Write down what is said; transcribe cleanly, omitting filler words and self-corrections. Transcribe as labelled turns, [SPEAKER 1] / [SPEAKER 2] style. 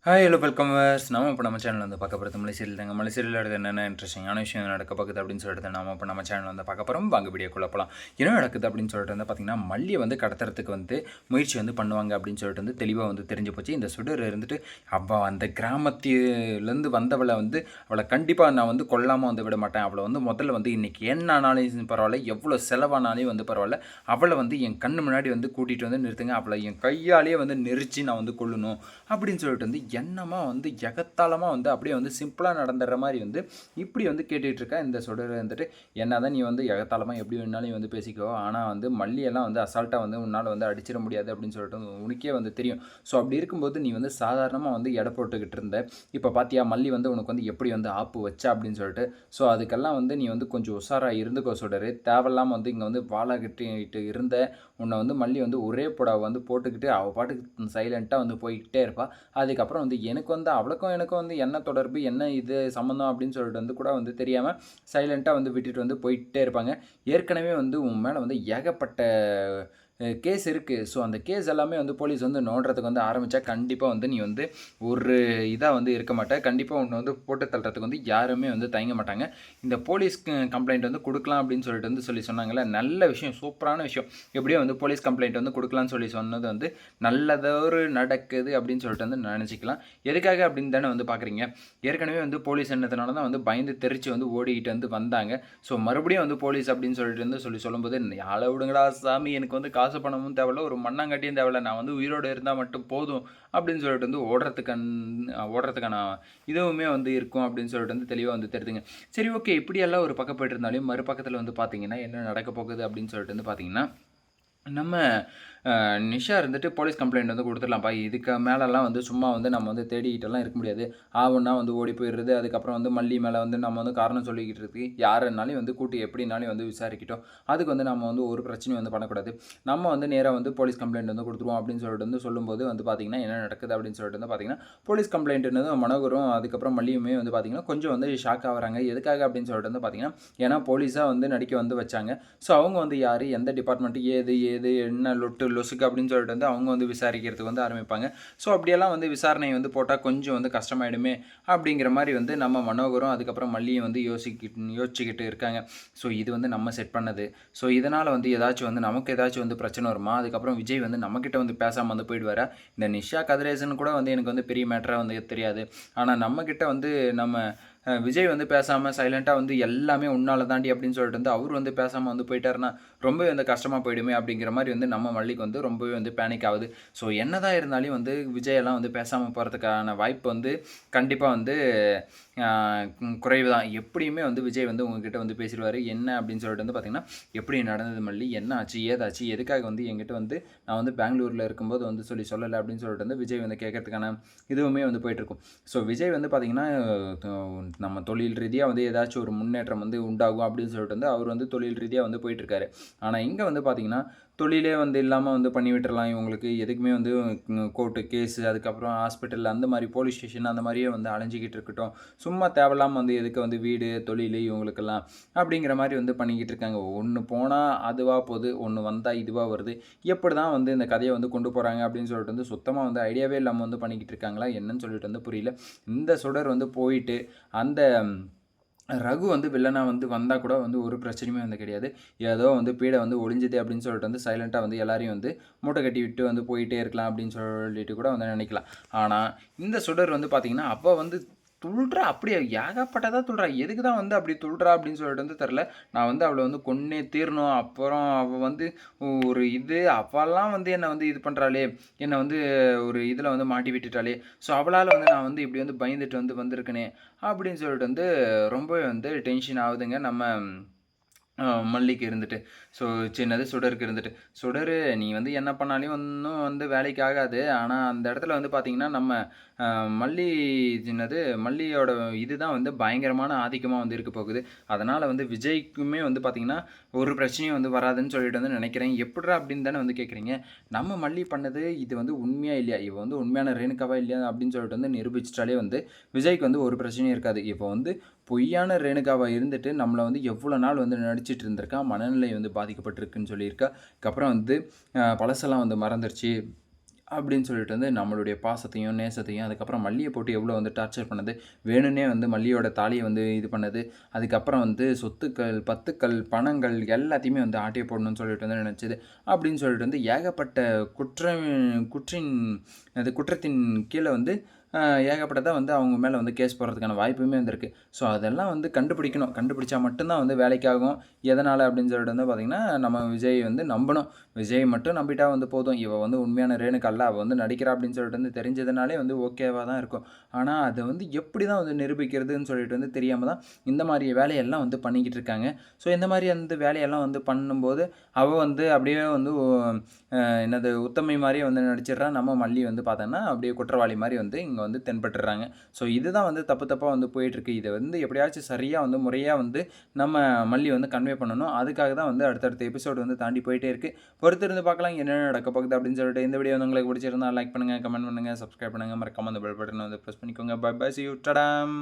[SPEAKER 1] Hi hello welcome verse நாம இப்போ நம்ம சேனல் வந்து பார்க்க போகிறது மலைசீரியல் தாங்க. மலைசீரியல் எடுத்து என்னென்ன இன்ட்ரெஸ்டிங்கான விஷயம் நடக்க போகுது அப்படின்னு சொல்லிட்டு நாம இப்போ நம்ம சேனல் வந்து பார்க்க போகிறோம். வாங்க வீடியோக்குள்ள போகலாம். என்ன நடக்குது அப்படின்னு சொல்லிட்டு வந்து பார்த்திங்கன்னா, மல்லியை வந்து கடத்துறதுக்கு வந்து முயற்சி வந்து பண்ணுவாங்க அப்படின்னு சொல்லிட்டு வந்து தெளிவாக வந்து தெரிஞ்சு போச்சு. இந்த சுடர் இருந்துட்டு அவள் அந்த கிராமத்திலேருந்து வந்தவளை வந்து அவளை கண்டிப்பாக நான் வந்து கொல்லாமல் வந்து விட மாட்டேன். அவளை வந்து முதல்ல வந்து இன்றைக்கி என்ன ஆனாலும் பரவாயில்ல, எவ்வளோ செலவானாலும் வந்து பரவாயில்ல, அவளை வந்து என் கண்ணு முன்னாடி வந்து கூட்டிகிட்டு வந்து நிறுத்துங்க, அவளை என் கையாலேயே வந்து நெரிச்சு நான் வந்து கொல்லணும் அப்படின்னு சொல்லிட்டு வந்து என்னமா வந்து எகத்தாளமாக வந்து அப்படியே வந்து சிம்பிளாக நடந்துடுற மாதிரி வந்து இப்படி வந்து கேட்டுட்ருக்கா. இந்த சுடர் வந்துட்டு என்ன தான் நீ வந்து எகத்தாளமாக எப்படி வேணாலும் வந்து பேசிக்கோ, ஆனால் வந்து மல்லியெல்லாம் வந்து அசால்ட்டாக வந்து உன்னால் வந்து அடிச்சிட முடியாது அப்படின்னு சொல்லிட்டு உனக்கே வந்து தெரியும். ஸோ அப்படி இருக்கும்போது நீ வந்து சாதாரணமாக வந்து எடை போட்டுக்கிட்டு இருந்த, இப்போ பார்த்தியா மல்லி வந்து உனக்கு வந்து எப்படி வந்து ஆப்பு வச்சா அப்படின்னு சொல்லிட்டு. ஸோ அதுக்கெல்லாம் வந்து நீ வந்து கொஞ்சம் உஷாராக இருந்துக்கோ சுடர். தேவையில்லாமல் வந்து இங்கே வந்து வாழை கட்டிட்டு இருந்த உன்னை வந்து மல்லி வந்து ஒரே புடவை வந்து போட்டுக்கிட்டு அவள் பாட்டுக்கு சைலண்ட்டாக வந்து போய்கிட்டே இருப்பாள். அதுக்கப்புறம் வந்து எனக்கு வந்து அவளுக்கும் எனக்கும் வந்து என்ன தொடர்பு, என்ன இது சம்மந்தம் அப்படின்னு சொல்லிட்டு வந்து கூட வந்து தெரியாமல் சைலண்ட்டாக வந்து விட்டுட்டு வந்து போயிட்டே இருப்பாங்க. ஏற்கனவே வந்து உன் மேலே வந்து ஏகப்பட்ட கேஸ் இருக்குது. ஸோ அந்த கேஸ் எல்லாமே வந்து போலீஸ் வந்து நோண்டுறதுக்கு வந்து ஆரம்பித்தா கண்டிப்பாக வந்து நீ வந்து ஒரு இதாக வந்து இருக்க மாட்டேன். கண்டிப்பாக உன்னை வந்து போட்டு தள்ளுறதுக்கு வந்து யாருமே வந்து தயங்க மாட்டாங்க. இந்த போலீஸ் கம்ப்ளைண்ட் வந்து கொடுக்கலாம் அப்படின்னு சொல்லிட்டு வந்து சொன்னாங்கல்ல, நல்ல விஷயம், சூப்பரான விஷயம். எப்படியோ வந்து போலீஸ் கம்ப்ளைண்ட் வந்து கொடுக்கலான்னு சொல்லி சொன்னது வந்து நல்லதொரு நடக்குது அப்படின்னு சொல்லிட்டு வந்து நினச்சிக்கலாம். எதுக்காக அப்படின்னு தானே வந்து பார்க்குறீங்க. ஏற்கனவே வந்து போலீஸ் என்னதுனால தான் வந்து பயந்து தெரிச்சு வந்து ஓடிக்கிட்டு வந்து வந்தாங்க. ஸோ மறுபடியும் வந்து போலீஸ் அப்படின்னு சொல்லிட்டு வந்து சொல்லும்போது ஆளை விடுங்கடா சாமி, எனக்கு வந்து காசு பணமும் தேவையில்ல, ஒரு மண்ணாங்கட்டியும் தேவையில்ல, நான் வந்து உயிரோடு இருந்தால் மட்டும் போதும் அப்படின்னு சொல்லிட்டு வந்து ஓடுறதுக்கான இதுவுமே வந்து இருக்கும் அப்படின்னு சொல்லிட்டு வந்து தெளிவாக வந்து தெரியுதுங்க. சரி, ஓகே, இப்படியெல்லாம் ஒரு பக்கம் போயிட்டு இருந்தாலும் மறுபக்கத்தில் வந்து பார்த்தீங்கன்னா என்ன நடக்க போகுது அப்படின்னு சொல்லிட்டு வந்து பார்த்தீங்கன்னா, நம்ம நிஷா இருந்துட்டு போலீஸ் கம்ப்ளைண்ட் வந்து கொடுத்துடலாம்ப்பா, இதுக்கு மேலெல்லாம் வந்து சும்மா வந்து நம்ம வந்து தேடிக்கிட்டெல்லாம் இருக்க முடியாது, ஆவுன்னா வந்து ஓடி போயிடுறது. அதுக்கப்புறம் வந்து மல்லி மேலே வந்து நம்ம வந்து காரணம் சொல்லிக்கிட்டு இருக்கு, யாருன்னாலும் வந்து கூட்டி எப்படினாலும் வந்து விசாரிக்கிட்டோம், அதுக்கு வந்து நம்ம வந்து ஒரு பிரச்சனையும் வந்து பண்ணக்கூடாது, நம்ம வந்து நேராக வந்து போலீஸ் கம்ப்ளைண்ட் வந்து கொடுத்துருவோம் அப்படின்னு சொல்லிட்டு வந்து சொல்லும்போது வந்து பார்த்திங்கன்னா என்ன நடக்குது அப்படின்னு சொல்லிட்டு வந்து பார்த்திங்கன்னா, போலீஸ் கம்ப்ளைண்ட்னது மனோகரும் அதுக்கப்புறம் மல்லியுமே வந்து பார்த்திங்கன்னா கொஞ்சம் வந்து ஷாக் ஆகிறாங்க. எதுக்காக அப்படின்னு சொல்லிட்டு வந்து பார்த்திங்கன்னா, ஏன்னா போலீஸாக வந்து நடிக்க வந்து வச்சாங்க. ஸோ அவங்க வந்து யார், எந்த டிபார்ட்மெண்ட்டு, ஏது என்ன லொசுக்கு அப்படின்னு சொல்லிட்டு வந்து அவங்க வந்து விசாரிக்கிறதுக்கு வந்து ஆரம்பிப்பாங்க. ஸோ அப்படியெல்லாம் வந்து விசாரணை வந்து போட்டால் கொஞ்சம் வந்து கஷ்டமாயிடுமே அப்படிங்கிற மாதிரி வந்து நம்ம மனோகரும் அதுக்கப்புறம் மல்லியும் வந்து யோசிச்சுக்கிட்டு இருக்காங்க. ஸோ இது வந்து நம்ம செட் பண்ணது, ஸோ இதனால் வந்து ஏதாச்சும் வந்து நமக்கு ஏதாச்சும் வந்து பிரச்சனை வருமா, அதுக்கப்புறம் விஜய் வந்து நம்மக்கிட்ட வந்து பேசாமல் வந்து போயிடுவாரா. இந்த நிஷா கதிரேசன் கூட வந்து எனக்கு வந்து பெரிய மேட்டராக வந்து தெரியாது, ஆனால் நம்மக்கிட்ட வந்து நம்ம விஜய் வந்து பேசாமல் சைலண்ட்டாக வந்து எல்லாமே உன்னால தாண்டி அப்படின்னு சொல்லிட்டு வந்து அவர் வந்து பேசாமல் வந்து போயிட்டாருன்னா ரொம்பவே வந்து கஷ்டமாக போயிடுமே அப்படிங்கிற மாதிரி வந்து நம்ம மல்லிக்கு வந்து ரொம்பவே வந்து பேனிக் ஆகுது. ஸோ என்னதான் இருந்தாலும் வந்து விஜயெல்லாம் வந்து பேசாமல் போகிறதுக்கான வாய்ப்பு வந்து கண்டிப்பாக வந்து குறைவு தான். எப்படியுமே வந்து விஜய் வந்து உங்ககிட்ட வந்து பேசிடுவார். என்ன அப்படின்னு சொல்லிட்டு வந்து பார்த்திங்கன்னா, எப்படி நடந்தது மல்லி, என்ன ஆச்சு, ஏதாச்சு, எதுக்காக வந்து என்கிட்ட வந்து நான் வந்து பெங்களூரில் இருக்கும்போது வந்து சொல்லலை அப்படின்னு சொல்லிட்டு வந்து விஜய் வந்து கேட்கறதுக்கான இதுவுமே வந்து போயிட்டுருக்கும். ஸோ விஜய் வந்து பார்த்திங்கன்னா நம்ம தொழில் ரீதியாக வந்து ஏதாச்சும் ஒரு முன்னேற்றம் வந்து உண்டாகும் அப்படின்னு சொல்லிட்டு வந்து அவர் வந்து தொழில் ரீதியாக வந்து போயிட்டுருக்காரு. ஆனால் இங்கே வந்து பார்த்திங்கன்னா தொழிலே வந்து இல்லாமல் வந்து பண்ணி விட்டுறலாம் இவங்களுக்கு, எதுக்குமே வந்து கோர்ட்டு கேஸு அதுக்கப்புறம் ஹாஸ்பிட்டல் அந்த மாதிரி போலீஸ் ஸ்டேஷன் அந்த மாதிரியே வந்து அலைஞ்சிக்கிட்டு இருக்கட்டும், சும்மா தேவையில்லாமல் வந்து எதுக்கு வந்து வீடு தொழில் இவங்களுக்கெல்லாம் அப்படிங்கிற மாதிரி வந்து பண்ணிக்கிட்டு இருக்காங்க. ஒன்று போனால் அதுவாக போகுது, ஒன்று வந்தால் இதுவாக வருது, எப்படி தான் வந்து இந்த கதையை வந்து கொண்டு போகிறாங்க அப்படின்னு சொல்லிட்டு வந்து சுத்தமாக வந்து ஐடியாவே இல்லாமல் வந்து பண்ணிக்கிட்டு இருக்காங்களா என்னன்னு சொல்லிட்டு வந்து புரியல. இந்த சுடர் வந்து போயிட்டு அந்த ரகு வந்து வில்லனாக வந்து வந்தால் கூட வந்து ஒரு பிரச்சனையுமே வந்து கிடையாது. ஏதோ வந்து பீடை வந்து ஒளிஞ்சுது அப்படின்னு சொல்லிட்டு வந்து சைலண்ட்டாக வந்து எல்லாரையும் வந்து மூட்டை கட்டி விட்டு வந்து போயிட்டே இருக்கலாம் அப்படின்னு சொல்லிட்டு கூட வந்து நினைக்கலாம். ஆனால் இந்த சுடர் வந்து பார்த்திங்கன்னா அப்போ வந்து துள்ளுறா, அப்படியே ஏகப்பட்டதாக துள்ளுறா. எதுக்கு தான் வந்து அப்படி துள்ளுறா அப்படின்னு சொல்லிட்டு வந்து தெரில. நான் வந்து அவளை வந்து கொன்னே தீரணும், அப்புறம் அவள் வந்து ஒரு இது அவெல்லாம் வந்து என்னை வந்து இது பண்ணுறாளே, என்னை வந்து ஒரு இதில் வந்து மாட்டி விட்டுட்டாளே, ஸோ அவளால் வந்து நான் வந்து இப்படி வந்து பயந்துட்டு வந்து வந்திருக்கனே அப்படின்னு சொல்லிட்டு வந்து ரொம்பவே வந்து டென்ஷன் ஆகுதுங்க நம்ம மல்லிக்கு இருந்துட்டு. ஸோ சின்னது சுடருக்கு இருந்துட்டு, சுடர் நீ வந்து என்ன பண்ணாலும் ஒன்றும் வந்து வேலைக்கு ஆகாது, ஆனால் அந்த இடத்துல வந்து பார்த்திங்கன்னா நம்ம மல்லி சின்னது மல்லியோட இதுதான் வந்து பயங்கரமான ஆதிக்கமாக வந்து இருக்க போகுது. அதனால் வந்து விஜய்க்குமே வந்து பார்த்திங்கன்னா ஒரு பிரச்சனையும் வந்து வராதுன்னு சொல்லிட்டு வந்து நினைக்கிறேன். எப்படிரா அப்படின்னு தானே வந்து கேட்குறீங்க. நம்ம மல்லி பண்ணது இது வந்து உண்மையாக இல்லையா, இவ வந்து உண்மையான ரேணுகாவா இல்லையா அப்படின்னு சொல்லிட்டு வந்து நிரூபிச்சிட்டாலே வந்து விஜய்க்கு வந்து ஒரு பிரச்சனையும் இருக்காது. இப்போ வந்து பொய்யான ரேணுகாவாக இருந்துட்டு நம்மளை வந்து எவ்வளோ நாள் வந்து நடிச்சிட்டு இருந்திருக்கா, மனநிலை வந்து பாதிக்கப்பட்டிருக்குன்னு சொல்லியிருக்கா. அதுக்கப்புறம் வந்து பழசெல்லாம் வந்து மறந்துருச்சு, அப்படின்னு சொல்லிட்டு வந்து நம்மளுடைய பாசத்தையும், நேசத்தையும் அதுக்கப்புறம் மல்லிய போட்டு எவ்வளோ வந்து டார்ச்சர் பண்ணது. வேணும்னே வந்து மல்லியோட தாலிய வந்து இது பண்ணது. அதுக்கப்புறம் வந்து சொத்துக்கள், பத்துக்கள், பணங்கள் எல்லாத்தையுமே வந்து ஆட்டைய போடணும்னு சொல்லிட்டு வந்து நினச்சது. அப்படின்னு சொல்லிட்டு வந்து ஏகப்பட்ட குற்றம் குற்றின் அது குற்றத்தின் கீழ வந்து ஏகப்பட்டதா வந்து அவங்க மேல வந்து கேஸ் போடுறதுக்கான வாய்ப்புமே வந்திருக்கு. ஸோ அதெல்லாம் வந்து கண்டுபிடிக்கணும். கண்டுபிடிச்சா மட்டும் தான் வந்து வேலைக்காகும். எதனால அப்படின்னு சொல்லிட்டு வந்து பார்த்தீங்கன்னா, நம்ம விஜய் வந்து நம்பணும். விஜய் மட்டும் நம்பிட்டா வந்து போதும். இவ வந்து உண்மையான ரேணுகா இல்ல. அவ வந்து நடிக்கிறா அப்படின்னு சொல்லிட்டு வந்து தெரிஞ்சதுனாலே வந்து ஓகேவா தான் இருக்கும். ஆனா அத வந்து எப்படி தான் வந்து நிரூபிக்கிறதுன்னு சொல்லிட்டு வந்து தெரியாம தான் இந்த மாரி வேலையெல்லாம் வந்து பண்ணிக்கிட்டு இருக்காங்க. ஸோ இந்த மாரி வந்து வேலையெல்லாம் வந்து பண்ணும்போது, அவ வந்து அப்படியே வந்து என்னது உத்தமி மாரியே வந்து நடிச்சிடுறா. நம்ம மல்லி வந்து பார்த்தோன்னா, அப்படியே குற்றவாளி மாரி வந்து இங்க வந்து தென்பட்டுர்றாங்க. ஸோ இதுதான் வந்து தப்பு தப்பா வந்து போயிட்டுருக்கு. இத வந்து எப்படியாச்சும் சரியா வந்து முறையா வந்து நம்ம மல்லி வந்து கன்வே பண்ணணும். அதுக்காக தான் வந்து அடுத்தடுத்த எபிசோடு வந்து தாண்டி போயிட்டே இருக்கு. பொறுத்திருந்து பார்க்கலாம் என்ன நடக்க போகுது அப்படின்னு சொல்லிட்டு. இந்த வீடியோ வந்து உங்களுக்கு பிடிச்சிருந்தா லைக் பண்ணுங்க, கமெண்ட் பண்ணுங்க, சப்ஸ்கிரைப் பண்ணுங்க. மறக்காம அந்த பெல் பட்டனை வந்து பிரஸ் பண்ணிக்கோங்க. Bye bye. See you. டடாம்.